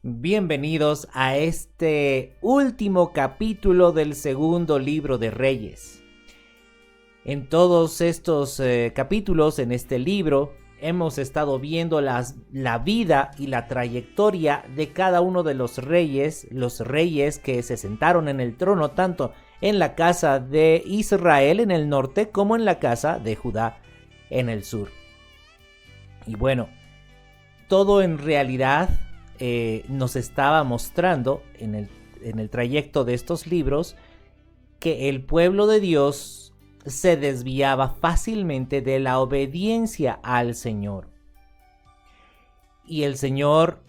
Bienvenidos a este último capítulo del segundo libro de Reyes. En todos estos capítulos, en este libro, hemos estado viendo la vida y la trayectoria de cada uno de los reyes que se sentaron en el trono, tanto en la casa de Israel en el norte como en la casa de Judá en el sur. Y bueno, todo en realidad nos estaba mostrando en el trayecto de estos libros que el pueblo de Dios se desviaba fácilmente de la obediencia al Señor. Y el Señor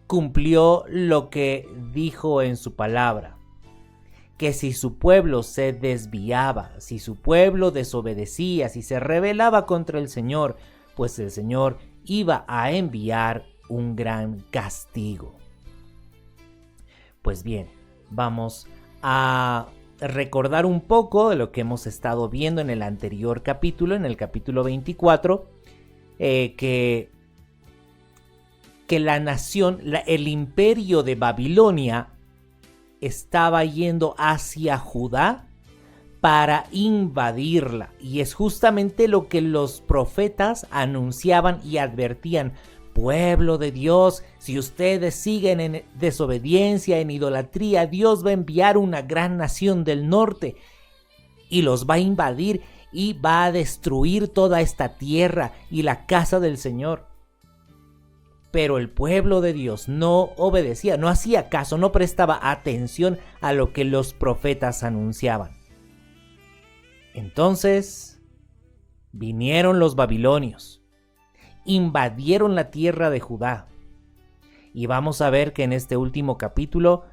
cumplió lo que dijo en su palabra, que si su pueblo se desviaba, si su pueblo desobedecía, si se rebelaba contra el Señor, pues el Señor iba a enviar un gran castigo. Pues bien, vamos a recordar un poco de lo que hemos estado viendo en el anterior capítulo, en el capítulo 24, que la nación, el imperio de Babilonia estaba yendo hacia Judá para invadirla, y es justamente lo que los profetas anunciaban y advertían: pueblo de Dios, si ustedes siguen en desobediencia, en idolatría, Dios va a enviar una gran nación del norte y los va a invadir y va a destruir toda esta tierra y la casa del Señor. Pero el pueblo de Dios no obedecía, no hacía caso, no prestaba atención a lo que los profetas anunciaban. Entonces vinieron los babilonios, invadieron la tierra de Judá. Y vamos a ver que en este último capítulo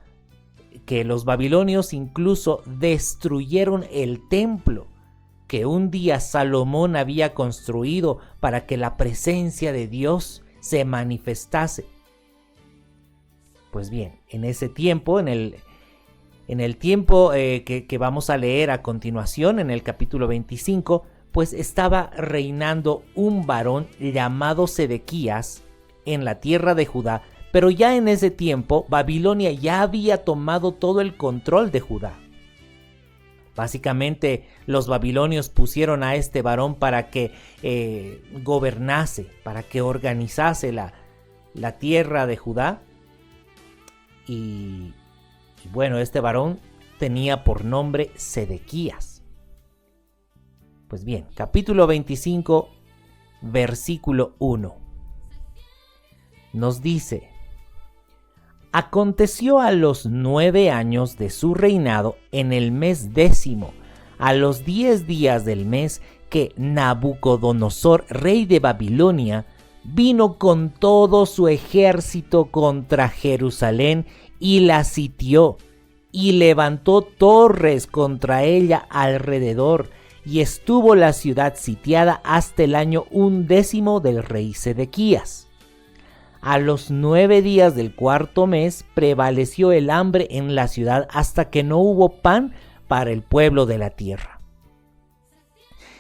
que los babilonios incluso destruyeron el templo que un día Salomón había construido para que la presencia de Dios se manifestase. Pues bien, en ese tiempo, en el tiempo que vamos a leer a continuación, en el capítulo 25, pues estaba reinando un varón llamado Sedequías en la tierra de Judá, pero ya en ese tiempo Babilonia ya había tomado todo el control de Judá. Básicamente los babilonios pusieron a este varón para que gobernase, para que organizase la tierra de Judá. Y bueno, este varón tenía por nombre Sedequías. Pues bien, capítulo 25, versículo 1. Nos dice: aconteció a los 9 años de su reinado, en el mes 10º, a los 10 días del mes, que Nabucodonosor, rey de Babilonia, vino con todo su ejército contra Jerusalén y la sitió, y levantó torres contra ella alrededor, y estuvo la ciudad sitiada hasta el año 11 del rey Sedequías. A los 9 días del cuarto mes prevaleció el hambre en la ciudad hasta que no hubo pan para el pueblo de la tierra.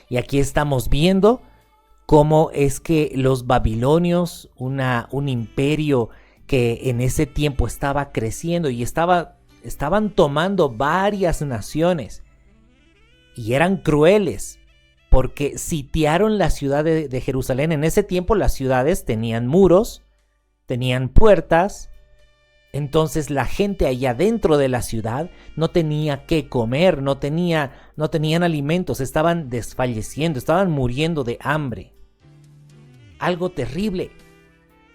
Y aquí estamos viendo cómo es que los babilonios, un imperio que en ese tiempo estaba creciendo y estaban tomando varias naciones, y eran crueles porque sitiaron la ciudad de Jerusalén. En ese tiempo las ciudades tenían muros, tenían puertas. Entonces la gente allá dentro de la ciudad no tenía qué comer, no tenían alimentos, estaban desfalleciendo, estaban muriendo de hambre. Algo terrible,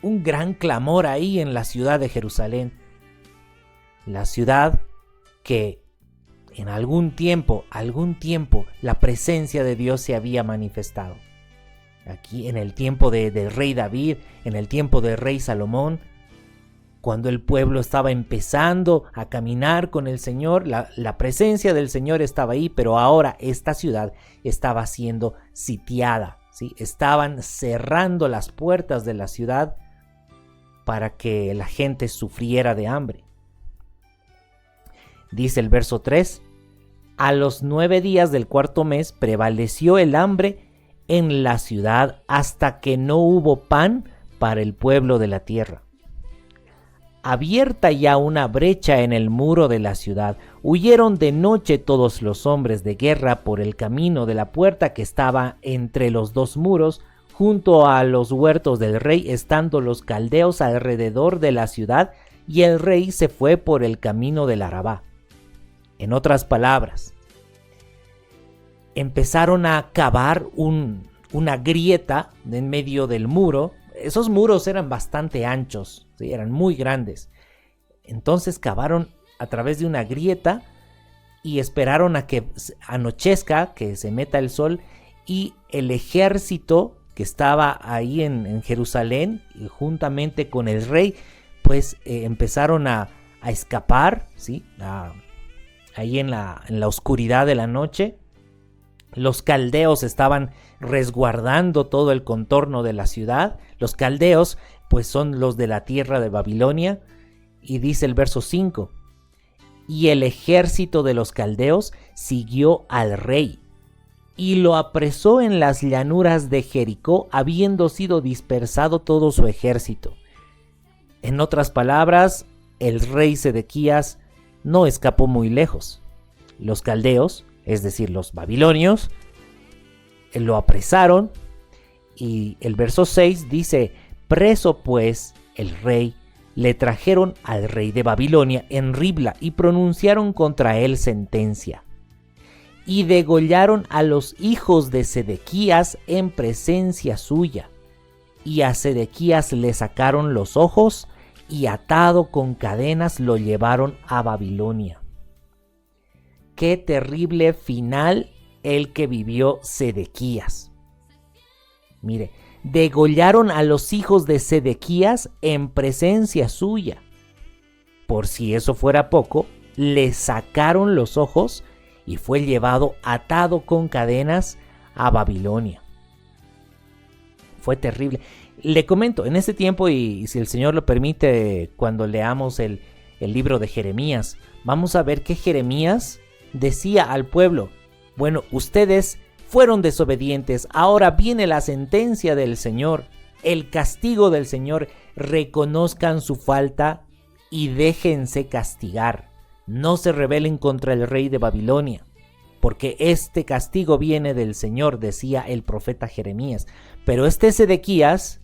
un gran clamor ahí en la ciudad de Jerusalén. La ciudad que en algún tiempo, la presencia de Dios se había manifestado. Aquí en el tiempo del rey David, en el tiempo del rey Salomón, cuando el pueblo estaba empezando a caminar con el Señor, la presencia del Señor estaba ahí, pero ahora esta ciudad estaba siendo sitiada, ¿sí? Estaban cerrando las puertas de la ciudad para que la gente sufriera de hambre. Dice el verso 3: a los 9 días del cuarto mes prevaleció el hambre en la ciudad hasta que no hubo pan para el pueblo de la tierra. abierta ya una brecha en el muro de la ciudad, huyeron de noche todos los hombres de guerra por el camino de la puerta que estaba entre los dos muros, junto a los huertos del rey, estando los caldeos alrededor de la ciudad, y el rey se fue por el camino del Arabá. En otras palabras, empezaron a cavar una grieta en medio del muro. Esos muros eran bastante anchos, ¿sí? Eran muy grandes. Entonces cavaron a través de una grieta y esperaron a que anochezca, que se meta el sol, y el ejército que estaba ahí en Jerusalén, y juntamente con el rey, pues empezaron a escapar, ¿sí? Ahí en la oscuridad de la noche. Los caldeos estaban resguardando todo el contorno de la ciudad. Los caldeos, pues, son los de la tierra de Babilonia. Y dice el verso 5: y el ejército de los caldeos siguió al rey y lo apresó en las llanuras de Jericó, habiendo sido dispersado todo su ejército. En otras palabras, el rey Sedequías no escapó muy lejos. Los caldeos, es decir, los babilonios, lo apresaron, y el verso 6 dice: preso pues el rey, le trajeron al rey de Babilonia en Ribla y pronunciaron contra él sentencia. Y degollaron a los hijos de Sedequías en presencia suya, y a Sedequías le sacaron los ojos, y atado con cadenas lo llevaron a Babilonia. Qué terrible final el que vivió Sedequías. Mire, degollaron a los hijos de Sedequías en presencia suya. Por si eso fuera poco, le sacaron los ojos y fue llevado atado con cadenas a Babilonia. Fue terrible. Le comento, en ese tiempo, y si el Señor lo permite, cuando leamos el libro de Jeremías, vamos a ver que Jeremías decía al pueblo: bueno, ustedes fueron desobedientes, ahora viene la sentencia del Señor, el castigo del Señor, reconozcan su falta y déjense castigar, no se rebelen contra el rey de Babilonia, porque este castigo viene del Señor, decía el profeta Jeremías. Pero Sedequías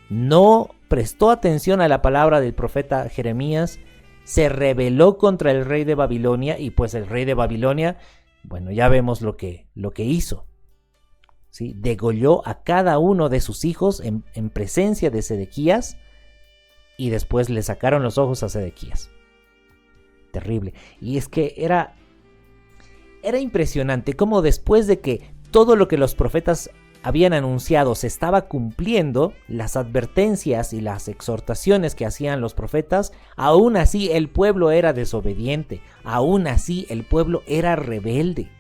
no prestó atención a la palabra del profeta Jeremías, se rebeló contra el rey de Babilonia, y pues el rey de Babilonia, bueno, ya vemos lo que hizo, ¿sí? Degolló a cada uno de sus hijos en presencia de Sedequías, y después le sacaron los ojos a Sedequías. Terrible. Y es que era impresionante cómo después de que todo lo que los profetas habían anunciado se estaba cumpliendo, las advertencias y las exhortaciones que hacían los profetas, aún así el pueblo era desobediente, aún así el pueblo era rebelde.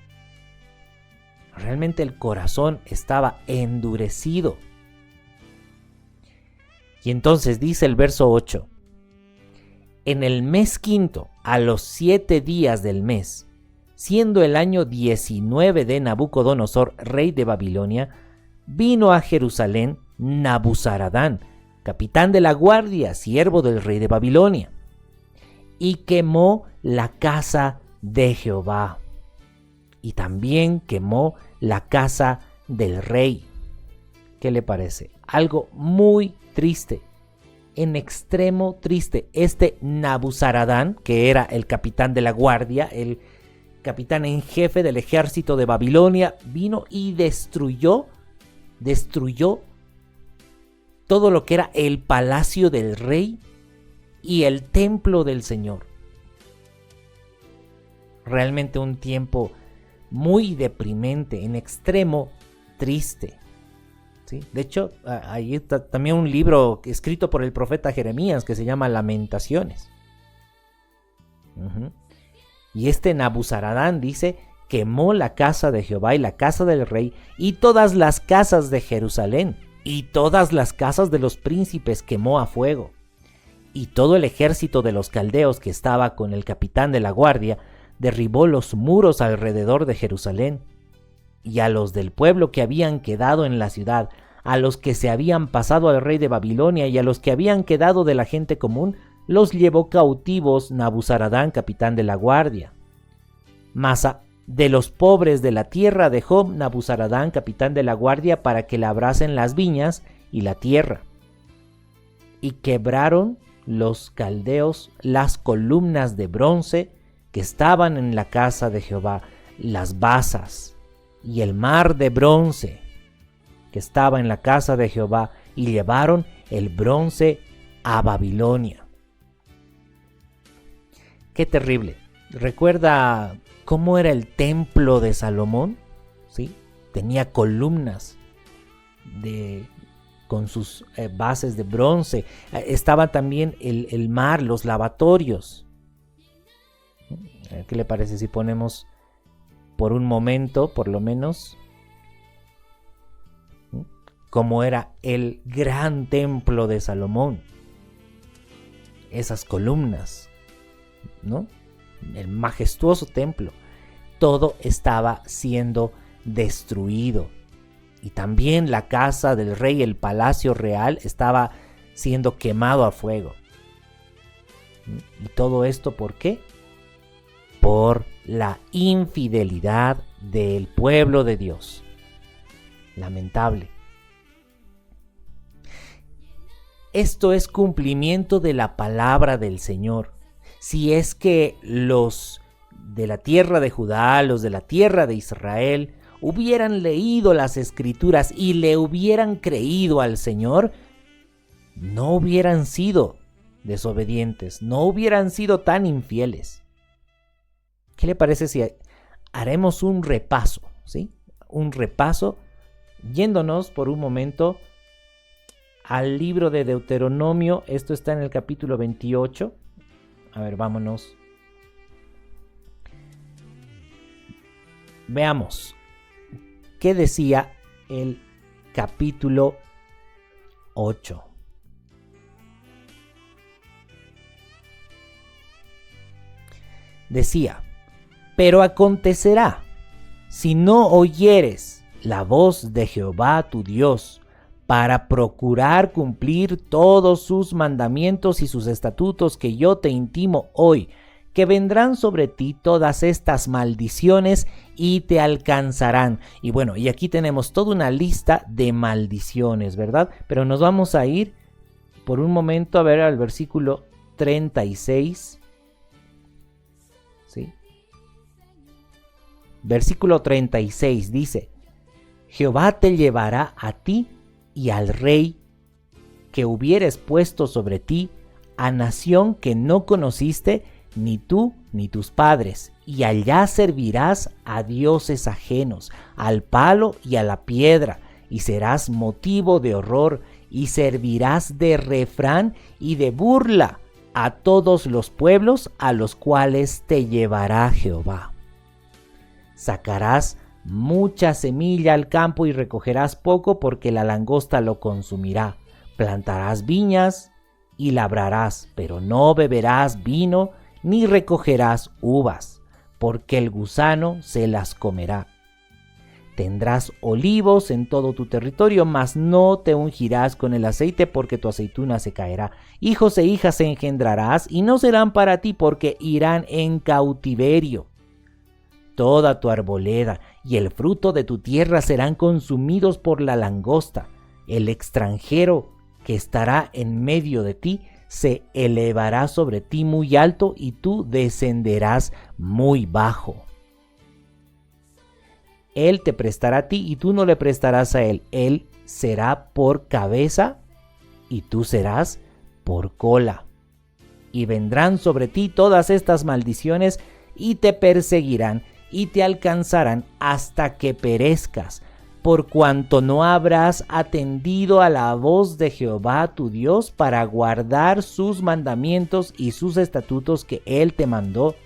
Realmente el corazón estaba endurecido. Y entonces dice el verso 8: en el mes quinto, a los 7 días del mes, siendo el año 19 de Nabucodonosor, rey de Babilonia, vino a Jerusalén Nabuzaradán, capitán de la guardia, siervo del rey de Babilonia, y quemó la casa de Jehová, y también quemó la casa del rey. ¿Qué le parece? Algo muy triste, en extremo triste. Nabuzaradán, que era el capitán de la guardia, el capitán en jefe del ejército de Babilonia, vino y destruyó todo lo que era el palacio del rey y el templo del Señor. Realmente un tiempo muy deprimente, en extremo triste, ¿sí? De hecho, ahí está también un libro escrito por el profeta Jeremías que se llama Lamentaciones. Y Nabuzaradán dice: quemó la casa de Jehová y la casa del rey y todas las casas de Jerusalén y todas las casas de los príncipes quemó a fuego. Y todo el ejército de los caldeos que estaba con el capitán de la guardia derribó los muros alrededor de Jerusalén. Y a los del pueblo que habían quedado en la ciudad, a los que se habían pasado al rey de Babilonia y a los que habían quedado de la gente común, los llevó cautivos Nabuzaradán, capitán de la guardia. Mas de los pobres de la tierra dejó Nabuzaradán, capitán de la guardia, para que labrasen las viñas y la tierra. Y quebraron los caldeos las columnas de bronce que estaban en la casa de Jehová, las basas y el mar de bronce que estaba en la casa de Jehová, y llevaron el bronce a Babilonia. Qué terrible. ¿Recuerda cómo era el templo de Salomón? ¿Sí? Tenía columnas con sus bases de bronce. Estaba también el mar, los lavatorios. ¿Qué le parece si ponemos por un momento, por lo menos, cómo era el gran templo de Salomón? Esas columnas, ¿no? El majestuoso templo. Todo estaba siendo destruido. Y también la casa del rey, el palacio real, estaba siendo quemado a fuego. ¿Y todo esto por qué? Por la infidelidad del pueblo de Dios. Lamentable. Esto es cumplimiento de la palabra del Señor. Si es que los de la tierra de Judá, los de la tierra de Israel, hubieran leído las Escrituras y le hubieran creído al Señor, no hubieran sido desobedientes, no hubieran sido tan infieles. ¿Qué le parece si haremos un repaso? ¿Sí? Un repaso, yéndonos por un momento al libro de Deuteronomio. Esto está en el capítulo 28. A ver, vámonos. Veamos qué decía el capítulo 8. Decía: pero acontecerá, si no oyeres la voz de Jehová tu Dios, para procurar cumplir todos sus mandamientos y sus estatutos que yo te intimo hoy, que vendrán sobre ti todas estas maldiciones y te alcanzarán. Y bueno, y aquí tenemos toda una lista de maldiciones, ¿verdad? Pero nos vamos a ir por un momento a ver al versículo 36. ¿Sí? Versículo 36 dice: Jehová te llevará a ti y al rey que hubieres puesto sobre ti, a nación que no conociste, ni tú ni tus padres, y allá servirás a dioses ajenos, al palo y a la piedra, y serás motivo de horror, y servirás de refrán y de burla a todos los pueblos a los cuales te llevará Jehová. Sacarás mucha semilla al campo y recogerás poco, porque la langosta lo consumirá. Plantarás viñas y labrarás, pero no beberás vino ni recogerás uvas, porque el gusano se las comerá. Tendrás olivos en todo tu territorio, mas no te ungirás con el aceite, porque tu aceituna se caerá. Hijos e hijas engendrarás, y no serán para ti, porque irán en cautiverio. Toda tu arboleda y el fruto de tu tierra serán consumidos por la langosta. El extranjero que estará en medio de ti se elevará sobre ti muy alto, y tú descenderás muy bajo. Él te prestará a ti y tú no le prestarás a él. Él será por cabeza y tú serás por cola. Y vendrán sobre ti todas estas maldiciones y te perseguirán y te alcanzarán hasta que perezcas, por cuanto no habrás atendido a la voz de Jehová tu Dios para guardar sus mandamientos y sus estatutos que él te mandó,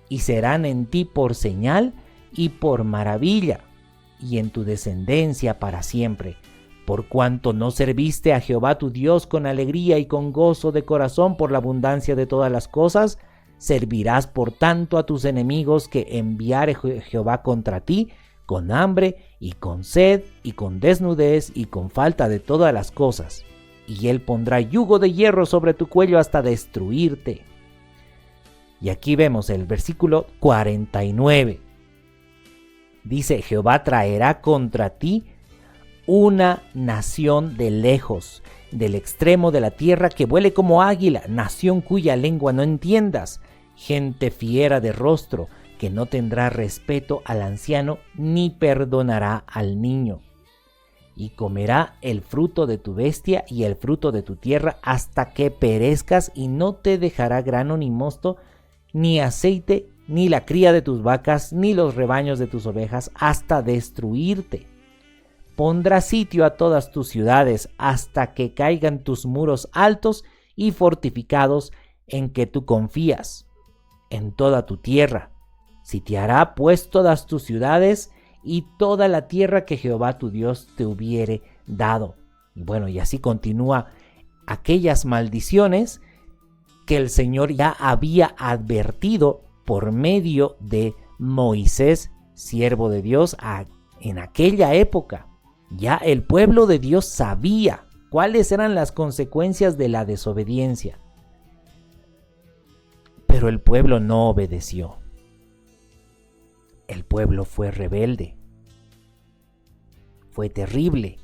y serán en ti por señal y por maravilla, y en tu descendencia para siempre, por cuanto no serviste a Jehová tu Dios con alegría y con gozo de corazón por la abundancia de todas las cosas. Servirás por tanto a tus enemigos que enviare Jehová contra ti, con hambre y con sed y con desnudez y con falta de todas las cosas. y él pondrá yugo de hierro sobre tu cuello hasta destruirte. Y aquí vemos el versículo 49. Dice, Jehová traerá contra ti una nación de lejos, del extremo de la tierra, que vuele como águila, nación cuya lengua no entiendas, gente fiera de rostro, que no tendrá respeto al anciano ni perdonará al niño. Y comerá el fruto de tu bestia y el fruto de tu tierra hasta que perezcas, y no te dejará grano ni mosto, ni aceite, ni la cría de tus vacas, ni los rebaños de tus ovejas, hasta destruirte. Pondrá sitio a todas tus ciudades, hasta que caigan tus muros altos y fortificados en que tú confías, en toda tu tierra. Sitiará pues todas tus ciudades y toda la tierra que Jehová tu Dios te hubiere dado. Y bueno, y así continúa aquellas maldiciones que el Señor ya había advertido por medio de Moisés, siervo de Dios, en aquella época. Ya el pueblo de Dios sabía cuáles eran las consecuencias de la desobediencia. Pero el pueblo no obedeció. El pueblo fue rebelde. Fue terrible.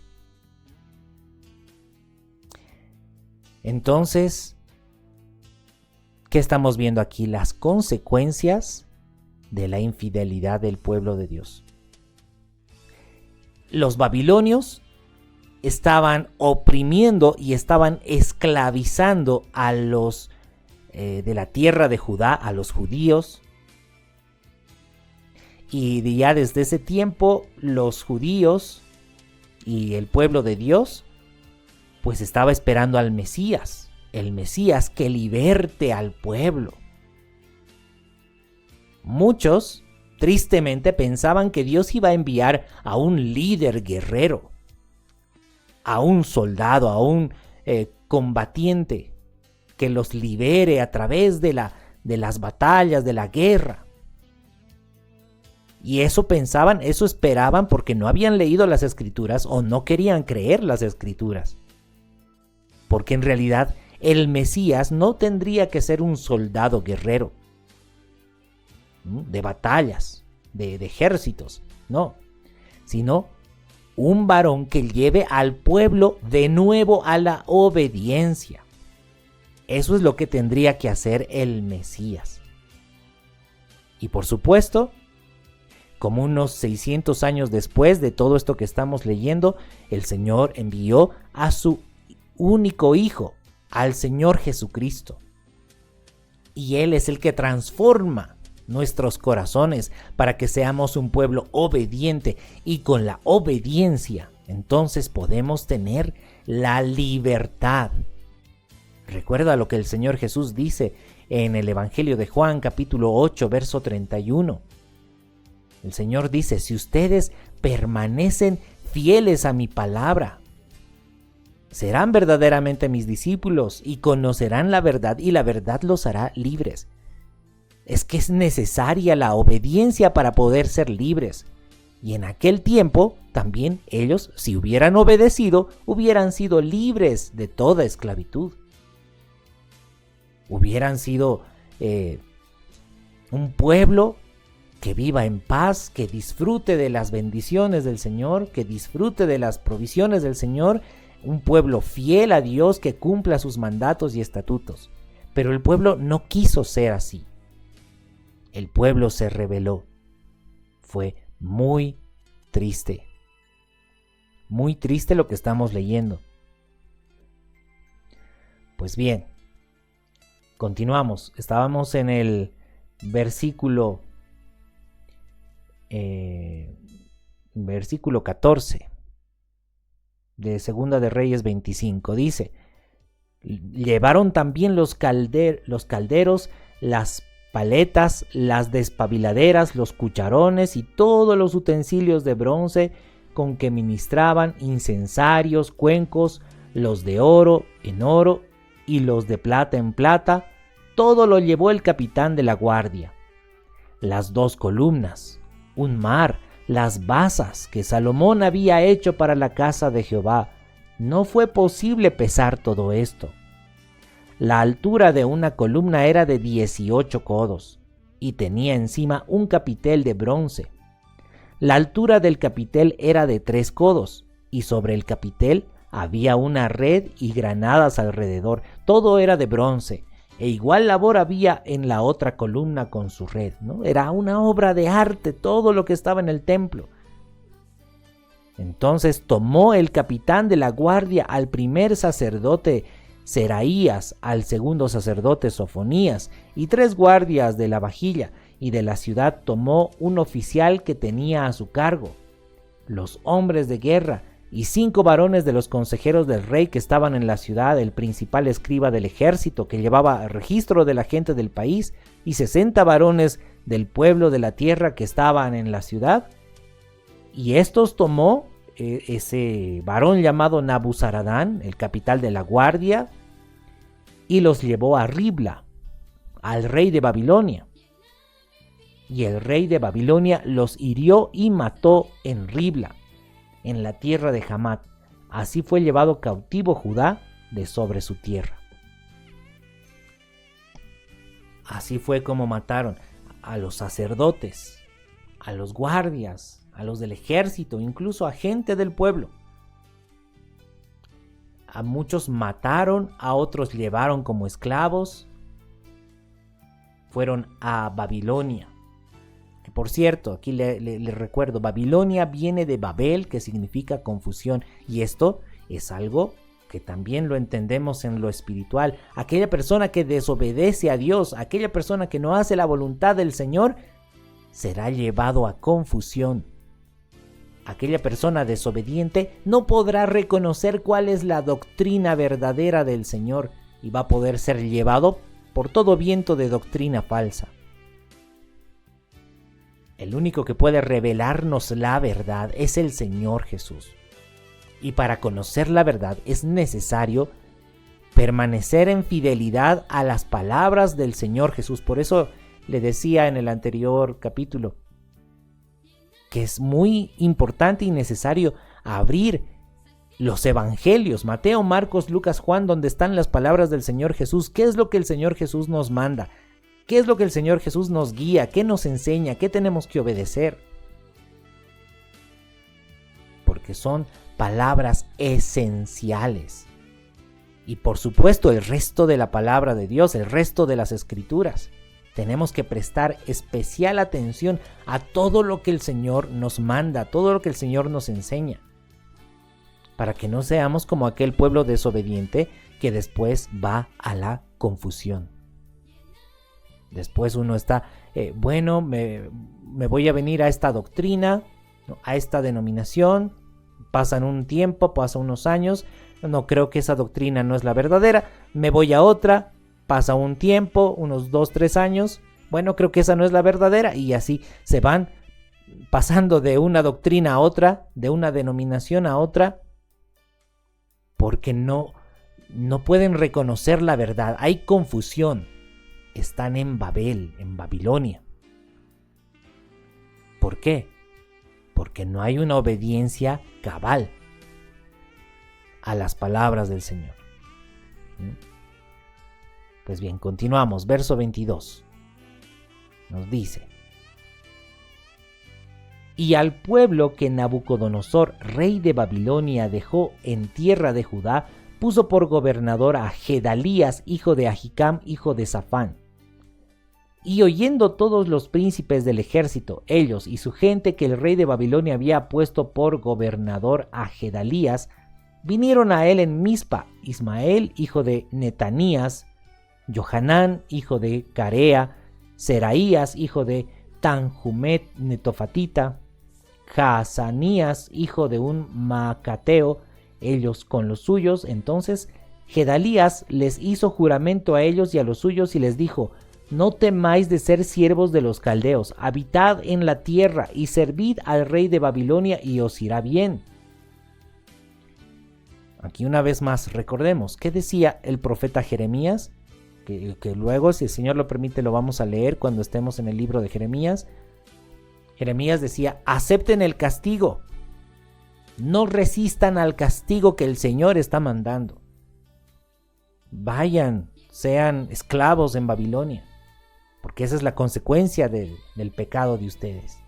Entonces, ¿qué estamos viendo aquí? Las consecuencias de la infidelidad del pueblo de Dios. Los babilonios estaban oprimiendo y estaban esclavizando a los de la tierra de Judá, a los judíos. Y ya desde ese tiempo los judíos y el pueblo de Dios pues estaba esperando al Mesías, el Mesías que liberte al pueblo. Muchos tristemente pensaban que Dios iba a enviar a un líder guerrero, a un soldado, a un combatiente que los libere a través de las batallas, de la guerra. Y eso pensaban, eso esperaban, porque no habían leído las Escrituras o no querían creer las Escrituras. Porque en realidad el Mesías no tendría que ser un soldado guerrero de batallas, de ejércitos, no, sino un varón que lleve al pueblo de nuevo a la obediencia. Eso es lo que tendría que hacer el Mesías. Y por supuesto, como unos 600 años después de todo esto que estamos leyendo, el Señor envió a su único Hijo, al Señor Jesucristo. Y Él es el que transforma nuestros corazones para que seamos un pueblo obediente, y con la obediencia entonces podemos tener la libertad. Recuerda lo que el Señor Jesús dice en el Evangelio de Juan, capítulo 8, verso 31. El Señor dice: si ustedes permanecen fieles a mi palabra, serán verdaderamente mis discípulos y conocerán la verdad, y la verdad los hará libres. Es que es necesaria la obediencia para poder ser libres. Y en aquel tiempo también ellos, si hubieran obedecido, hubieran sido libres de toda esclavitud. Hubieran sido un pueblo que viva en paz, que disfrute de las bendiciones del Señor, que disfrute de las provisiones del Señor, un pueblo fiel a Dios que cumpla sus mandatos y estatutos. Pero el pueblo no quiso ser así. El pueblo se rebeló. Fue muy triste. Muy triste lo que estamos leyendo. Pues bien, continuamos. Estábamos en el versículo 14 de Segunda de Reyes 25. Dice: llevaron también los calderos, las paletas, las despabiladeras, los cucharones y todos los utensilios de bronce con que ministraban, incensarios, cuencos, los de oro en oro y los de plata en plata. Todo lo llevó el capitán de la guardia. Las 2 columnas, un mar, las basas que Salomón había hecho para la casa de Jehová, no fue posible pesar todo esto. La altura de una columna era de 18 codos y tenía encima un capitel de bronce. La altura del capitel era de 3 codos y sobre el capitel había una red y granadas alrededor. Todo era de bronce e igual labor había en la otra columna con su red, ¿no? Era una obra de arte todo lo que estaba en el templo. Entonces tomó el capitán de la guardia al primer sacerdote Seraías, al segundo sacerdote Sofonías y 3 guardias de la vajilla, y de la ciudad tomó un oficial que tenía a su cargo los hombres de guerra y 5 varones de los consejeros del rey que estaban en la ciudad, el principal escriba del ejército que llevaba registro de la gente del país, y 60 varones del pueblo de la tierra que estaban en la ciudad. Y estos tomó ese varón llamado Nabuzaradán, el capitán de la guardia, y los llevó a Ribla, al rey de Babilonia. Y el rey de Babilonia los hirió y mató en Ribla, en la tierra de Hamat. Así fue llevado cautivo Judá de sobre su tierra. Así fue como mataron a los sacerdotes, a los guardias, a los del ejército, incluso a gente del pueblo. A muchos mataron, a otros llevaron como esclavos. Fueron a Babilonia. Que por cierto, aquí le recuerdo, Babilonia viene de Babel, que significa confusión. Y esto es algo que también lo entendemos en lo espiritual. Aquella persona que desobedece a Dios, aquella persona que no hace la voluntad del Señor, será llevado a confusión. Aquella persona desobediente no podrá reconocer cuál es la doctrina verdadera del Señor y va a poder ser llevado por todo viento de doctrina falsa. El único que puede revelarnos la verdad es el Señor Jesús. Y para conocer la verdad es necesario permanecer en fidelidad a las palabras del Señor Jesús. Por eso le decía en el anterior capítulo que es muy importante y necesario abrir los evangelios, Mateo, Marcos, Lucas, Juan, donde están las palabras del Señor Jesús. ¿Qué es lo que el Señor Jesús nos manda? ¿Qué es lo que el Señor Jesús nos guía? ¿Qué nos enseña? ¿Qué tenemos que obedecer? Porque son palabras esenciales. Y por supuesto el resto de la palabra de Dios, el resto de las escrituras. Tenemos que prestar especial atención a todo lo que el Señor nos manda, a todo lo que el Señor nos enseña, para que no seamos como aquel pueblo desobediente que después va a la confusión. Después uno está, me voy a venir a esta doctrina, ¿no?, a esta denominación, pasan un tiempo, pasan unos años, no creo que esa doctrina no es la verdadera, me voy a otra. Pasa un tiempo, unos 2-3 años, bueno, creo que esa no es la verdadera, y así se van pasando de una doctrina a otra, de una denominación a otra, porque no pueden reconocer la verdad. Hay confusión. Están en Babel, en Babilonia. ¿Por qué? Porque no hay una obediencia cabal a las palabras del Señor. Pues bien, continuamos. Verso 22. Nos dice: y al pueblo que Nabucodonosor, rey de Babilonia, dejó en tierra de Judá, puso por gobernador a Gedalías, hijo de Ahicam, hijo de Safán. Y oyendo todos los príncipes del ejército, ellos y su gente, que el rey de Babilonia había puesto por gobernador a Gedalías, vinieron a él en Mizpa, Ismael, hijo de Netanías, Johanán, hijo de Carea, Seraías, hijo de Tanhumet Netofatita, Jaazanías, hijo de un Macateo, ellos con los suyos. Entonces Gedalías les hizo juramento a ellos y a los suyos y les dijo: no temáis de ser siervos de los caldeos, habitad en la tierra y servid al rey de Babilonia y os irá bien. Aquí una vez más recordemos, ¿qué decía el profeta Jeremías? Que luego, si el Señor lo permite, lo vamos a leer cuando estemos en el libro de Jeremías. Jeremías decía: acepten el castigo, No resistan al castigo que el Señor está mandando. Vayan, sean esclavos en Babilonia, porque esa es la consecuencia del pecado de ustedes.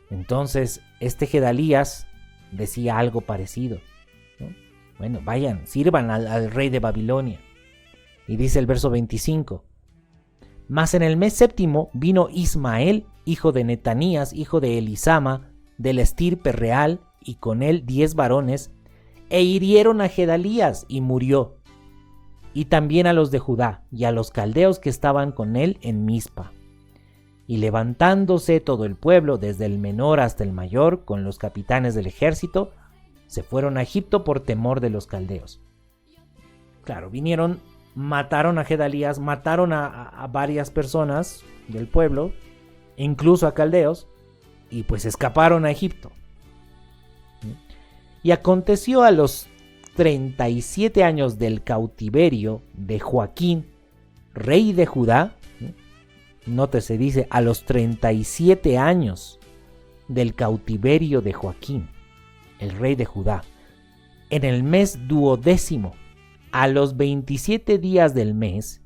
Entonces, este Gedalías decía algo parecido, ¿no? Bueno, vayan, sirvan al rey de Babilonia. Y dice el verso 25: Mas en el mes séptimo vino Ismael, hijo de Netanías, hijo de Elisama, de la estirpe real, y con él 10 varones, e hirieron a Gedalías, y murió, y también a los de Judá, y a los caldeos que estaban con él en Mizpa. Y levantándose todo el pueblo, desde el menor hasta el mayor, con los capitanes del ejército, se fueron a Egipto por temor de los caldeos. Claro, vinieron, mataron a Gedalías, mataron a varias personas del pueblo, incluso a caldeos, y pues escaparon a Egipto. Y aconteció a los 37 años del cautiverio de Joaquín, rey de Judá, nótese, dice, a los 37 años del cautiverio de Joaquín, el rey de Judá, en el mes 12º, a los 27 días del mes,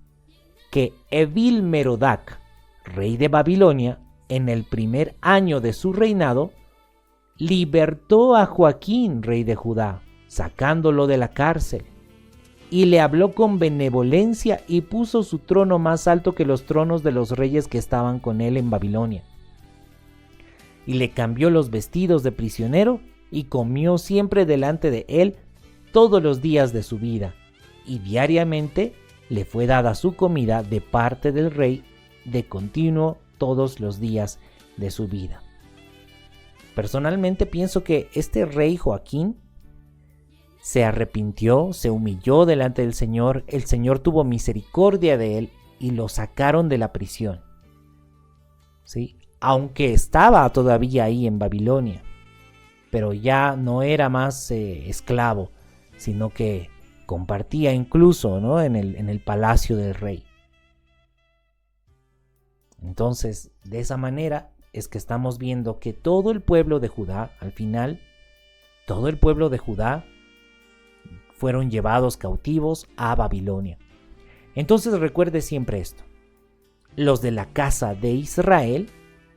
que Evil-Merodac, rey de Babilonia, en el primer año de su reinado, libertó a Joaquín, rey de Judá, sacándolo de la cárcel, y le habló con benevolencia y puso su trono más alto que los tronos de los reyes que estaban con él en Babilonia. Y le cambió los vestidos de prisionero y comió siempre delante de él todos los días de su vida, y diariamente le fue dada su comida de parte del rey de continuo todos los días de su vida. Personalmente pienso que este rey Joaquín se arrepintió, se humilló delante del Señor, el Señor tuvo misericordia de él y lo sacaron de la prisión. ¿Sí? Aunque estaba todavía ahí en Babilonia, pero ya no era más esclavo, sino que compartía incluso, ¿no?, en el palacio del rey. Entonces, de esa manera es que estamos viendo que todo el pueblo de Judá, al final, todo el pueblo de Judá fueron llevados cautivos a Babilonia. Entonces recuerde siempre esto: los de la casa de Israel,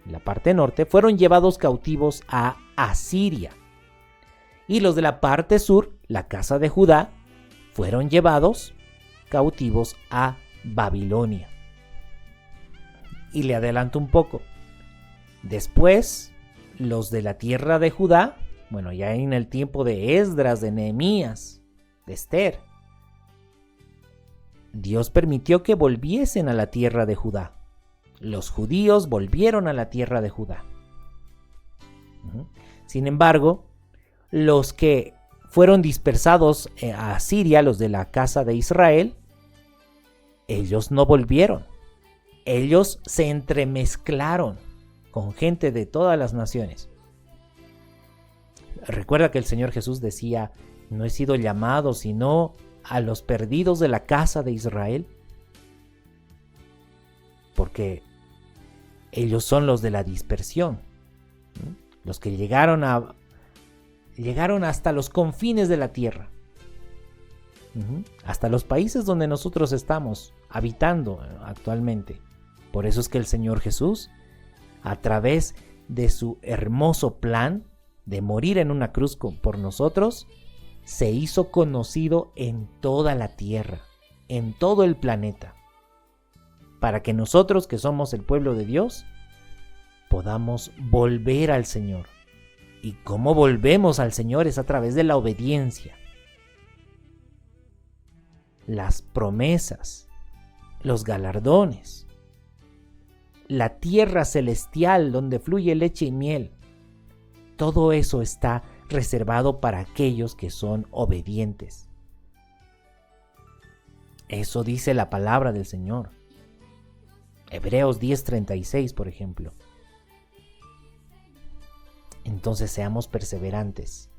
la parte norte, fueron llevados cautivos a Asiria, y los de la parte sur, la casa de Judá, fueron llevados cautivos a Babilonia. Y le adelanto un poco. Después, los de la tierra de Judá, bueno, ya en el tiempo de Esdras, de Nehemías, de Esther, Dios permitió que volviesen a la tierra de Judá. Los judíos volvieron a la tierra de Judá. Sin embargo, los que fueron dispersados a Siria, los de la casa de Israel, ellos no volvieron. Ellos se entremezclaron con gente de todas las naciones. Recuerda que el Señor Jesús decía: no he sido llamado sino a los perdidos de la casa de Israel, porque ellos son los de la dispersión, los que llegaron hasta los confines de la tierra, hasta los países donde nosotros estamos habitando actualmente. Por eso es que el Señor Jesús, a través de su hermoso plan de morir en una cruz por nosotros, se hizo conocido en toda la tierra, en todo el planeta, para que nosotros, que somos el pueblo de Dios, podamos volver al Señor. ¿Y cómo volvemos al Señor? Es a través de la obediencia. Las promesas, los galardones, la tierra celestial donde fluye leche y miel, todo eso está reservado para aquellos que son obedientes. Eso dice la palabra del Señor. Hebreos 10:36, por ejemplo. Entonces seamos perseverantes.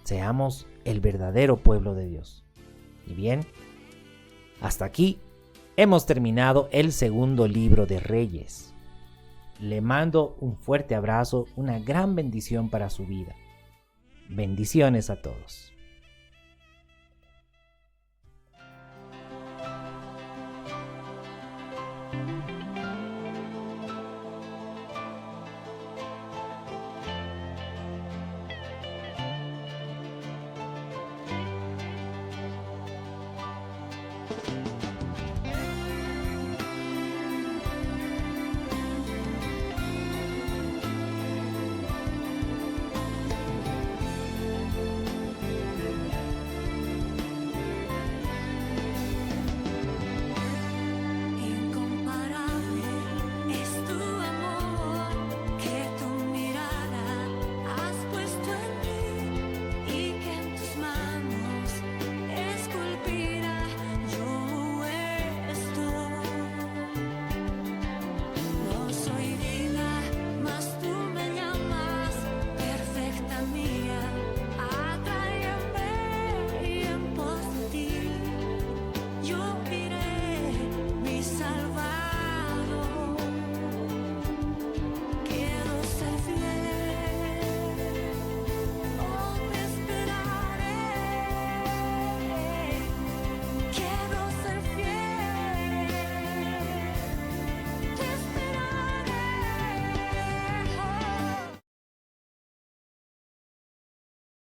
Seamos el verdadero pueblo de Dios. Y bien, hasta aquí hemos terminado el segundo libro de Reyes. le mando un fuerte abrazo, una gran bendición para su vida. Bendiciones a todos.